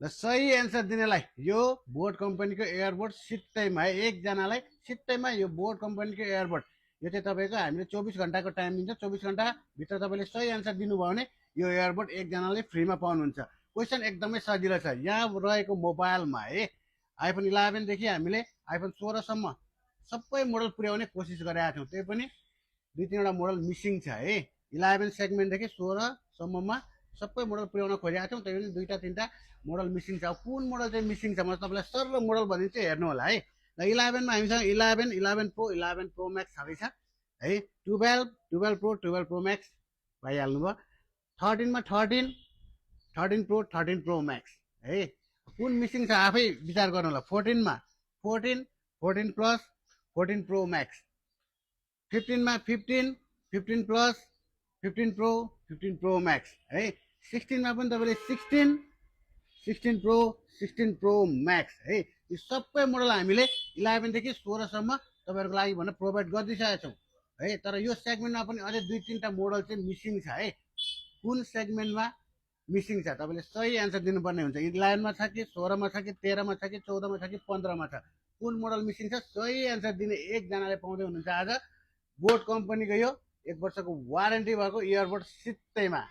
ल सही एन्सर दिनेलाई यो बोट कम्पनीको एयरबड सित्तैमा है, एकजनालाई सित्तैमा यो बोट कम्पनीको एयरबड। यो चाहिँ तपाईँको हामीले 24 घन्टाको टाइम दिन्छ। 24 घन्टाभित्र तपाईँले सही एन्सर दिनुभयो भने यो एयरबड एकजनाले फ्रीमा पाउनुहुन्छ। क्वेसन एकदमै सजिलो छ। यहाँ रहेको मोबाइलमा है आइफोन 11देखि हामीले आइफोन 16सम्म सबै मोडल पुर्याउने कोसिस गरेका छौँ। त्यही पनि दुई तिनवटा मोडल मिसिङ छ है। 11 सेगमेन्टदेखि 16सम्ममा सबै मोडल पुर्याउन खोजेका छौँ। त्यही पनि दुईवटा तिनवटा मोडल मिसिङ छ। कुन मोडल चाहिँ मिसिङ छ म तपाईँलाई सर्व मोडल भनिदिन्छु, हेर्नु होला है। र 11मा हामीसँग 11, 11 प्रो, 11 प्रो म्याक्स छँदैछ है। 12, 12 प्रो, 12 प्रो म्याक्स पाइहाल्नुभयो। 13मा 13, 13 प्रो, 13 प्रो म्याक्स है। कुन मिसिङ छ आफै विचार गर्नु होला। 14मा 14, 14 प्लस, 14 प्रो म्याक्स। 15मा 15, 15 प्लस, 15 प्रो, 15 प्रो म्याक्स है। 16मा पनि तपाईँले 16, 16 प्रो, 16 प्रो म्याक्स है। यो सबै मोडल हामीले 11देखि 16सम्म तपाईँहरूको लागि भनेर प्रोभाइड गरिदिइसकेका छौँ है। तर यो सेगमेन्टमा पनि अझै दुई तिनवटा मोडल चाहिँ मिसिङ छ है। कुन सेगमेन्टमा मिसिङ छ तपाईँले सही एन्सर दिनुपर्ने हुन्छ। 11मा छ कि 16मा छ कि 13मा छ कि 14मा छ कि 15मा छ, कुन मोडल मिसिङ छ सही एन्सर दिने एकजनाले पाउँदै हुनुहुन्छ आज बोट कम्पनीको यो 1 वर्षको वारेन्टी भएको इयरबड सित्तैमा।